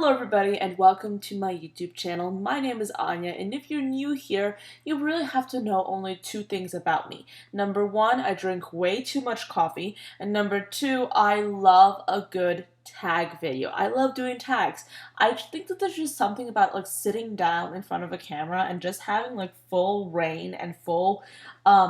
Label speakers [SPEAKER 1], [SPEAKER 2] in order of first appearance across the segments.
[SPEAKER 1] Hello everybody and welcome to my YouTube channel. My name is Anya, and if you're new here, you really have to know only two things about me. Number one, I drink way too much coffee, and number two, I love a good tag video. I love doing tags. I think that there's just something about like sitting down in front of a camera and just having like full reign and full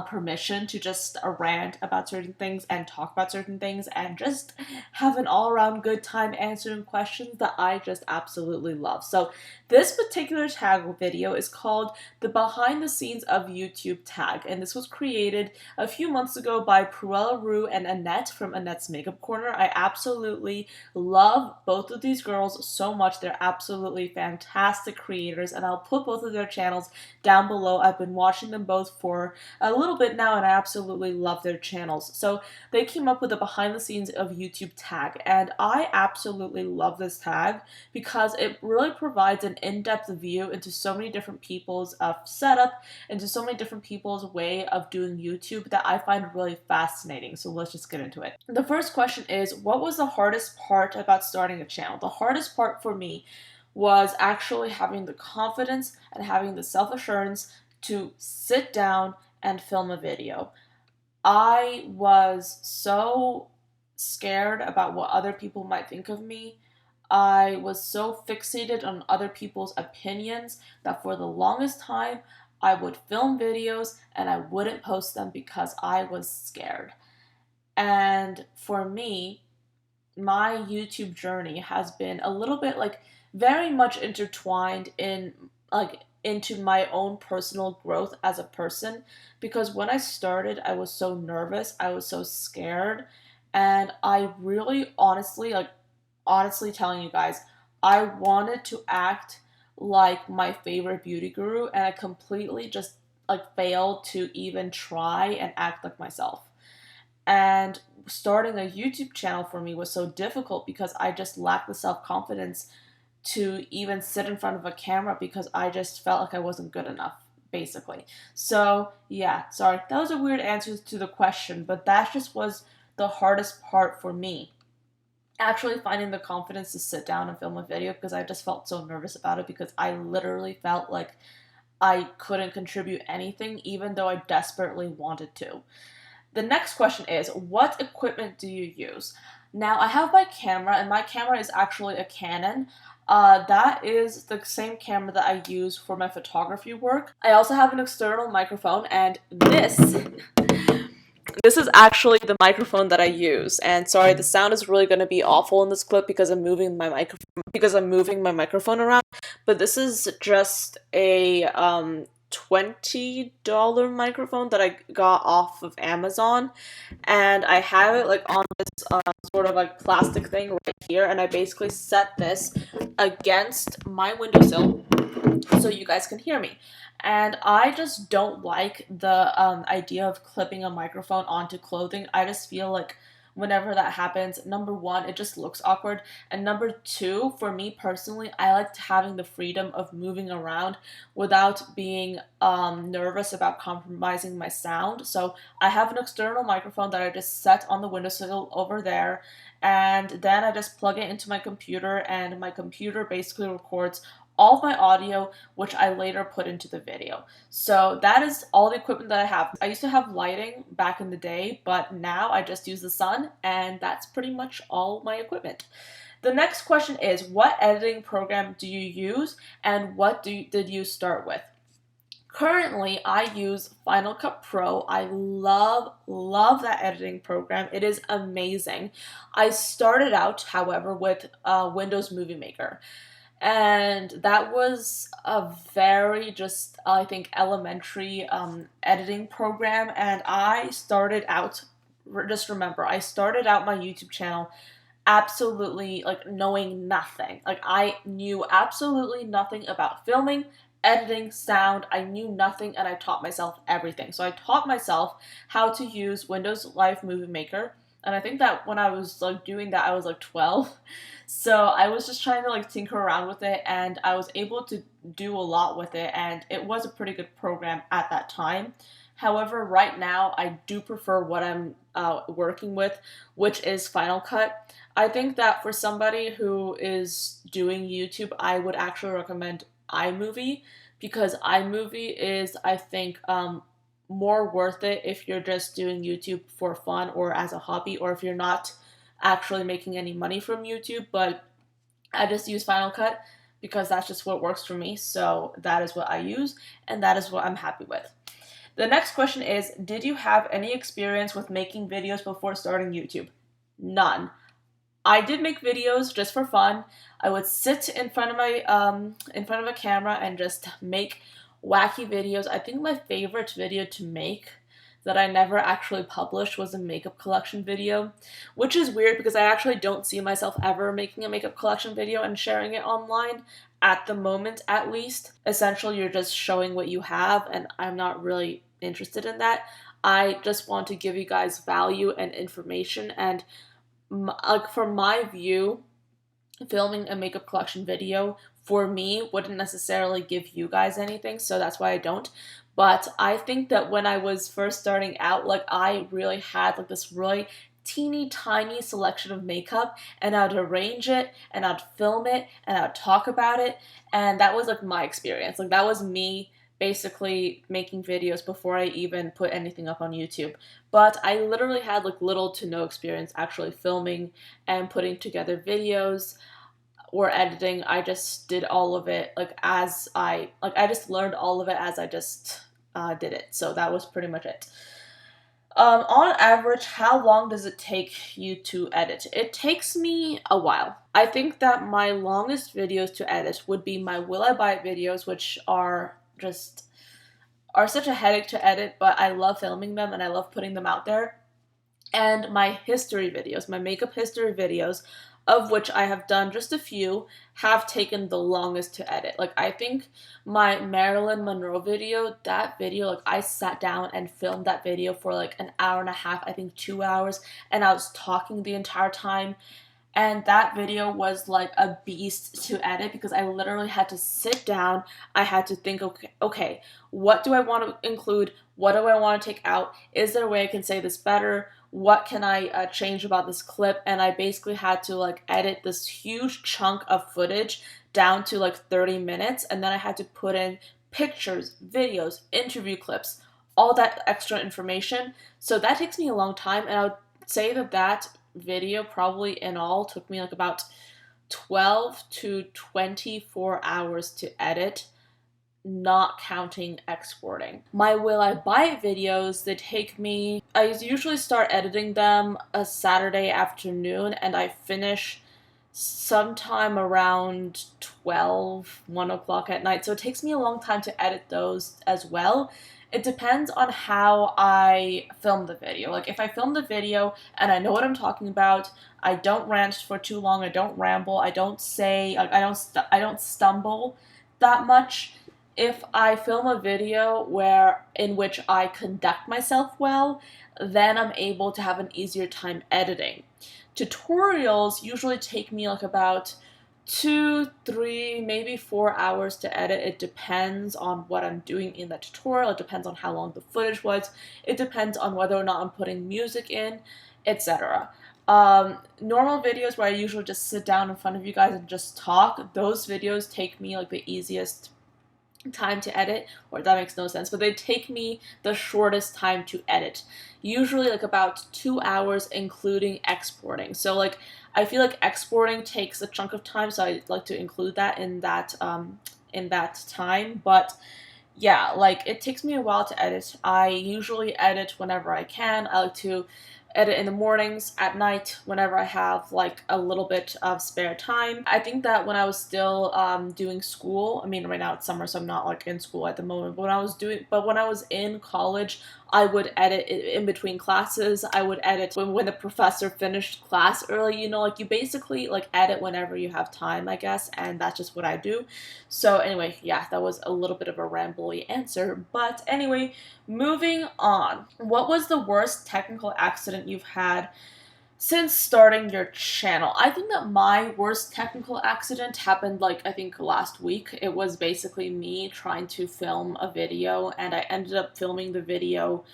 [SPEAKER 1] permission to just rant about certain things and talk about certain things and just have an all-around good time answering questions that I just absolutely love. So this particular tag video is called the behind the scenes of YouTube tag, and this was created a few months ago by Pruelaroo and Annette from Annette's Makeup Corner. I absolutely love both of these girls so much. They're absolutely fantastic creators, and I'll put both of their channels down below. I've been watching them both for a little bit now, and I absolutely love their channels. So they came up with a behind the scenes of YouTube tag, and I absolutely love this tag because it really provides an in-depth view into so many different people's setup, into so many different people's way of doing YouTube that I find really fascinating. So let's just get into it. The first question is, what was the hardest part about starting a channel? The hardest part for me was actually having the confidence and having the self-assurance to sit down and film a video. I was so scared about what other people might think of me. I was so fixated on other people's opinions that for the longest time I would film videos and I wouldn't post them because I was scared. And for me, my YouTube journey has been a little bit like very much intertwined in into my own personal growth as a person, because when I started I was so nervous, I was so scared, and I really honestly telling you guys, I wanted to act like my favorite beauty guru, and I completely just like failed to even try and act like myself. And starting a YouTube channel for me was so difficult because I just lacked the self-confidence to even sit in front of a camera because I just felt like I wasn't good enough, basically. So yeah, sorry, that was a weird answer to the question, but that just was the hardest part for me. Actually finding the confidence to sit down and film a video, because I just felt so nervous about it because I literally felt like I couldn't contribute anything even though I desperately wanted to. The next question is, what equipment do you use? Now, I have my camera, and my camera is actually a Canon. That is the same camera that I use for my photography work. I also have an external microphone, and this is actually the microphone that I use. And sorry, the sound is really going to be awful in this clip because I'm moving my microphone around. But this is just a $20 microphone that I got off of Amazon, and I have it like on this sort of like plastic thing right here, and I basically set this against my windowsill so you guys can hear me. And I just don't like the idea of clipping a microphone onto clothing. I just feel like whenever that happens, number one, it just looks awkward, and number two, for me personally, I like having the freedom of moving around without being nervous about compromising my sound. So I have an external microphone that I just set on the windowsill over there, and then I just plug it into my computer, and my computer basically records all of my audio, which I later put into the video. So that is all the equipment that I have. I used to have lighting back in the day, but now I just use the sun, and that's pretty much all my equipment. The next question is, what editing program do you use, and what did you start with? Currently, I use Final Cut Pro. I love that editing program. It is amazing. I started out, however, with Windows Movie Maker. And that was a very just, I think, elementary editing program. And I started out, just remember, I started out my YouTube channel absolutely like knowing nothing. Like I knew absolutely nothing about filming, editing, sound. I knew nothing, and I taught myself everything. So I taught myself how to use Windows Live Movie Maker. And I think that when I was like doing that, I was like 12. So I was just trying to like tinker around with it, and I was able to do a lot with it, and it was a pretty good program at that time. However, right now I do prefer what I'm working with, which is Final Cut. I think that for somebody who is doing YouTube, I would actually recommend iMovie, because iMovie is, I think, more worth it if you're just doing YouTube for fun or as a hobby, or if you're not actually making any money from YouTube. But I just use Final Cut because that's just what works for me. So that is what I use, and that is what I'm happy with. The next question is, did you have any experience with making videos before starting YouTube? None. I did make videos just for fun. I would sit in front of a camera and just make wacky videos. I think my favorite video to make that I never actually published was a makeup collection video, which is weird because I actually don't see myself ever making a makeup collection video and sharing it online, at the moment at least. Essentially, you're just showing what you have, and I'm not really interested in that. I just want to give you guys value and information, and like, from my view, filming a makeup collection video for me wouldn't necessarily give you guys anything, so that's why I don't. But I think that when I was first starting out, like, I really had like this really teeny tiny selection of makeup, and I'd arrange it and I'd film it and I'd talk about it, and that was like my experience. Like, that was me basically making videos before I even put anything up on YouTube. But I literally had like little to no experience actually filming and putting together videos or editing. I just did all of it like I just learned all of it as I just did it. So that was pretty much it. On average, how long does it take you to edit? It takes me a while. I think that my longest videos to edit would be my Will I Buy It videos, which are such a headache to edit, but I love filming them and I love putting them out there. And my history videos, my makeup history videos, of which I have done just a few, have taken the longest to edit. Like, I think my Marilyn Monroe video, that video, like, I sat down and filmed that video for like an hour and a half, I think 2 hours, and I was talking the entire time. And that video was like a beast to edit because I literally had to sit down. I had to think, okay, what do I want to include? What do I want to take out? Is there a way I can say this better? What can I change about this clip? And I basically had to like edit this huge chunk of footage down to like 30 minutes. And then I had to put in pictures, videos, interview clips, all that extra information. So that takes me a long time. And I would say that video probably in all took me like about 12 to 24 hours to edit, not counting exporting. My Will I Buy It videos, I usually start editing them a Saturday afternoon, and I finish sometime around 1 o'clock at night. So it takes me a long time to edit those as well. It depends on how I film the video. Like, if I film the video and I know what I'm talking about, I don't rant for too long, I don't ramble, I don't say, like, I don't stumble that much. If I film a video in which I conduct myself well, then I'm able to have an easier time editing. Tutorials usually take me like about 2, 3, maybe 4 hours to edit. It depends on what I'm doing in that tutorial. It depends on how long the footage was. It depends on whether or not I'm putting music in, etc. Normal videos where I usually just sit down in front of you guys and just talk, those videos take me like the easiest time to edit, or that makes no sense, but they take me the shortest time to edit, usually like about 2 hours including exporting. So like, I feel like exporting takes a chunk of time, so I like to include that in that time. But yeah, like, it takes me a while to edit. I usually edit whenever I can. I like to edit in the mornings, at night, whenever I have like a little bit of spare time. I think that when I was still doing school, I mean, right now it's summer, so I'm not like in school at the moment, but when I was in college, I would edit in between classes. I would edit when the professor finished class early, like, you basically like edit whenever you have time, I guess, and that's just what I do. So anyway, yeah, that was a little bit of a rambly answer, but anyway, moving on. What was the worst technical accident you've had Since starting your channel, I think that my worst technical accident happened like I think last week. It was basically me trying to film a video and I ended up filming the video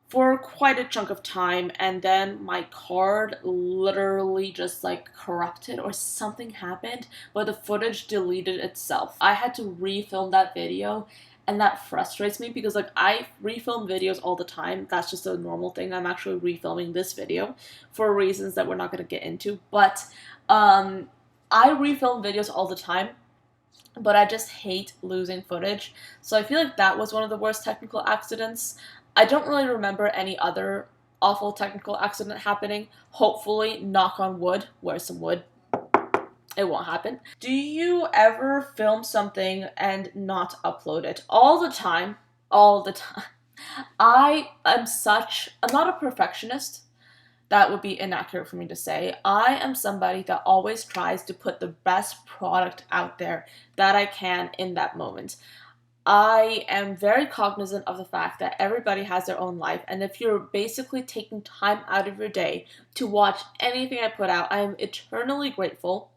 [SPEAKER 1] for quite a chunk of time, and then my card literally just like corrupted or something happened, but the footage deleted itself. I had to refilm that video, and that frustrates me because like I refilm videos all the time. That's just a normal thing. I'm actually refilming this video for reasons that we're not going to get into, but I refilm videos all the time, but I just hate losing footage. So I feel like that was one of the worst technical accidents. I don't really remember any other awful technical accident happening. Hopefully, knock on wood, where's some wood? It won't happen. Do you ever film something and not upload it? All the time. All the time. I'm not a perfectionist. That would be inaccurate for me to say. I am somebody that always tries to put the best product out there that I can in that moment. I am very cognizant of the fact that everybody has their own life, and if you're basically taking time out of your day to watch anything I put out, I am eternally grateful,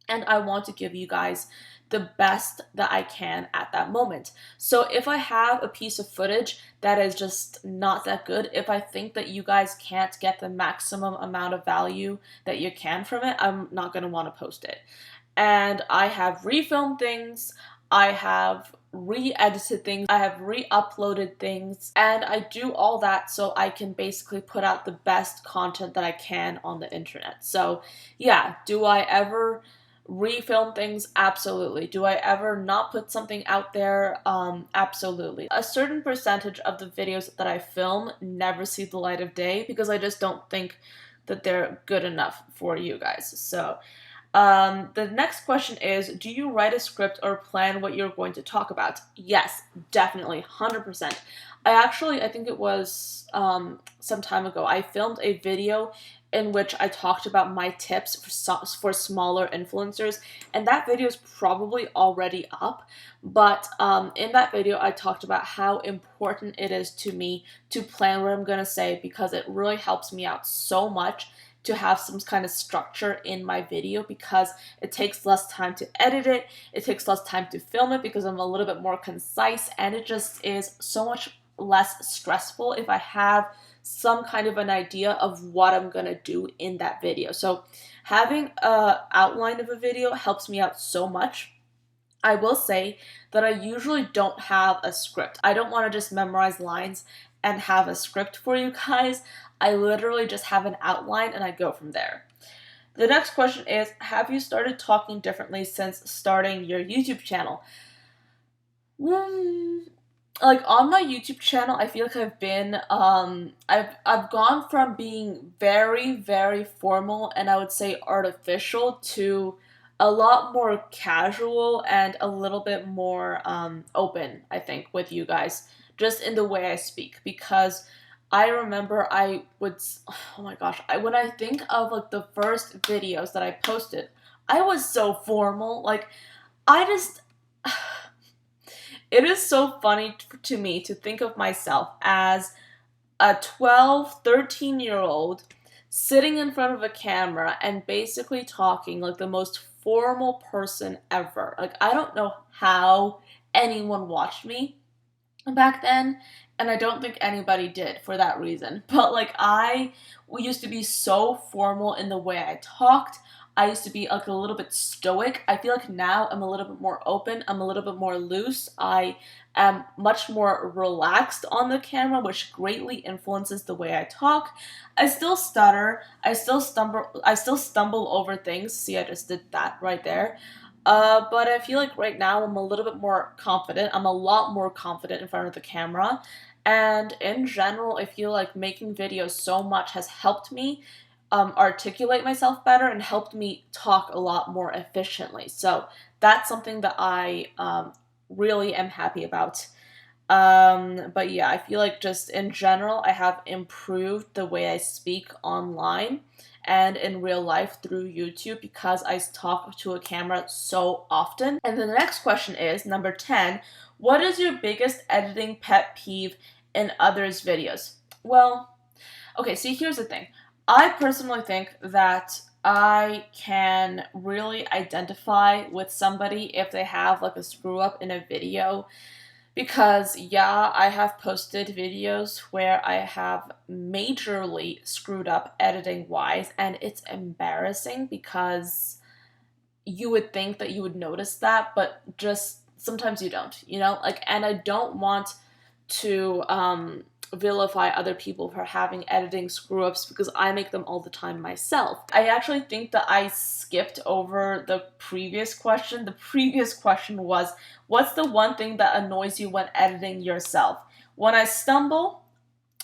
[SPEAKER 1] and I want to give you guys the best that I can at that moment. So if I have a piece of footage that is just not that good, if I think that you guys can't get the maximum amount of value that you can from it, I'm not going to want to post it. And I have refilmed things, I have re-edited things, I have re-uploaded things, and I do all that so I can basically put out the best content that I can on the internet. So yeah, do I ever refilm things? Absolutely. Do I ever not put something out there? Absolutely. A certain percentage of the videos that I film never see the light of day because I just don't think that they're good enough for you guys. So the next question is, do you write a script or plan what you're going to talk about? Yes, definitely, 100%. I think it was some time ago, I filmed a video in which I talked about my tips for smaller influencers, and that video is probably already up, but in that video I talked about how important it is to me to plan what I'm going to say because it really helps me out so much to have some kind of structure in my video because it takes less time to edit it, it takes less time to film it because I'm a little bit more concise, and it just is so much less stressful if I have some kind of an idea of what I'm gonna do in that video. So having an outline of a video helps me out so much. I will say that I usually don't have a script. I don't want to just memorize lines and have a script for you guys. I literally just have an outline and I go from there. The next question is, have you started talking differently since starting your YouTube channel? Like on my YouTube channel, I feel like I've been I've gone from being very, very formal and I would say artificial to a lot more casual and a little bit more open, I think, with you guys, just in the way I speak. Because I remember oh my gosh, when I think of like the first videos that I posted, I was so formal. Like, I just, it is so funny to me to think of myself as a 12, 13-year-old sitting in front of a camera and basically talking like the most formal person ever. Like, I don't know how anyone watched me back then, and I don't think anybody did for that reason. But like, we used to be so formal in the way I talked. I used to be like a little bit stoic. I feel like now I'm a little bit more open. I'm a little bit more loose. I am much more relaxed on the camera, which greatly influences the way I talk. I still stutter. I still stumble over things. See, I just did that right there. But I feel like right now I'm a little bit more confident. I'm a lot more confident in front of the camera. And in general, I feel like making videos so much has helped me articulate myself better and helped me talk a lot more efficiently. So that's something that I really am happy about. But yeah, I feel like just in general, I have improved the way I speak online and in real life through YouTube because I talk to a camera so often. And the next question is, number 10, what is your biggest editing pet peeve in others' videos? Well, okay, see, here's the thing. I personally think that I can really identify with somebody if they have like a screw up in a video. Because, yeah, I have posted videos where I have majorly screwed up editing wise, and it's embarrassing because you would think that you would notice that, but just sometimes you don't, you know? Like, and I don't want to vilify other people for having editing screw ups because I make them all the time myself. I actually think that I skipped over the previous question. The previous question was, what's the one thing that annoys you when editing yourself? When I stumble,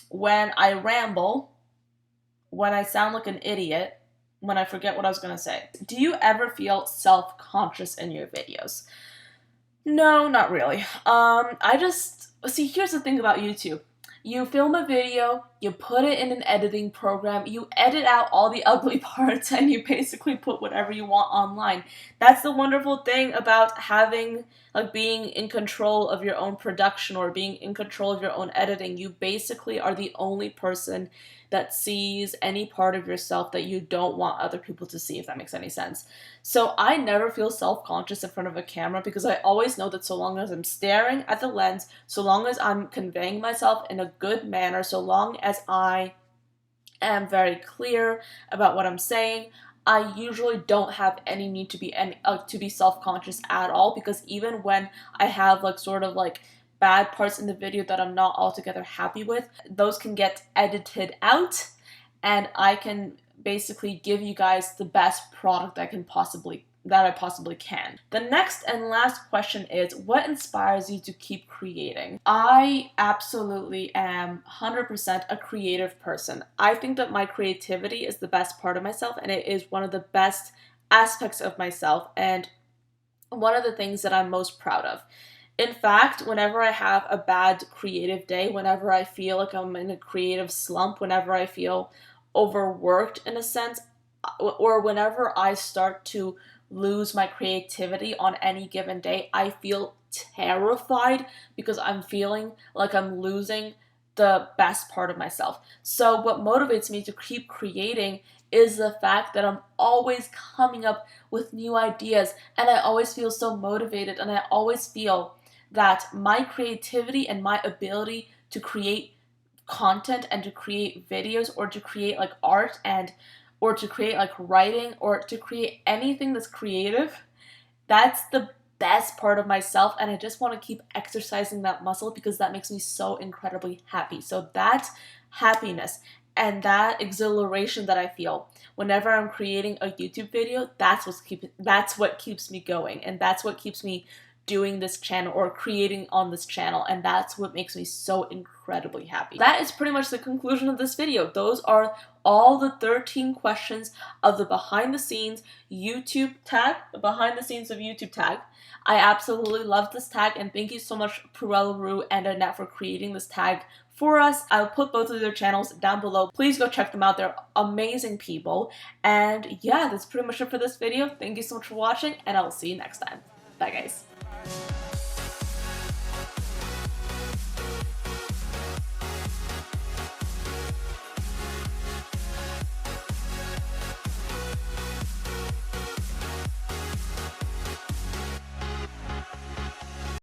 [SPEAKER 1] when I ramble, when I sound like an idiot, when I forget what I was going to say. Do you ever feel self-conscious in your videos? No, not really. I just see, here's the thing about YouTube. You film a video, you put it in an editing program, you edit out all the ugly parts, and you basically put whatever you want online. That's the wonderful thing about having, like, being in control of your own production or being in control of your own editing. You basically are the only person that sees any part of yourself that you don't want other people to see, if that makes any sense. So I never feel self-conscious in front of a camera because I always know that so long as I'm staring at the lens, so long as I'm conveying myself in a good manner, so long as I am very clear about what I'm saying, I usually don't have any need to be self-conscious at all, because even when I have like sort of like bad parts in the video that I'm not altogether happy with, those can get edited out and I can basically give you guys the best product that I possibly can. The next and last question is, what inspires you to keep creating? I absolutely am 100% a creative person. I think that my creativity is the best part of myself, and it is one of the best aspects of myself, and one of the things that I'm most proud of. In fact, whenever I have a bad creative day, whenever I feel like I'm in a creative slump, whenever I feel overworked in a sense, or whenever I start to lose my creativity on any given day, I feel terrified because I'm feeling like I'm losing the best part of myself. So what motivates me to keep creating is the fact that I'm always coming up with new ideas, and I always feel so motivated, and I always feel that my creativity and my ability to create content and to create videos or to create like art and or to create like writing or to create anything that's creative, that's the best part of myself, and I just want to keep exercising that muscle because that makes me so incredibly happy. So that happiness and that exhilaration that I feel whenever I'm creating a YouTube video, that's what keeps me going, and that's what keeps me doing this channel or creating on this channel, and that's what makes me so incredibly happy. That is pretty much the conclusion of this video. Those are all the 13 questions of the behind the scenes YouTube tag, the behind the scenes of YouTube tag. I absolutely love this tag, and thank you so much Pruelaroo and Annette for creating this tag for us. I'll put both of their channels down below. Please go check them out. They're amazing people. And yeah, that's pretty much it for this video. Thank you so much for watching, and I'll see you next time. Bye guys.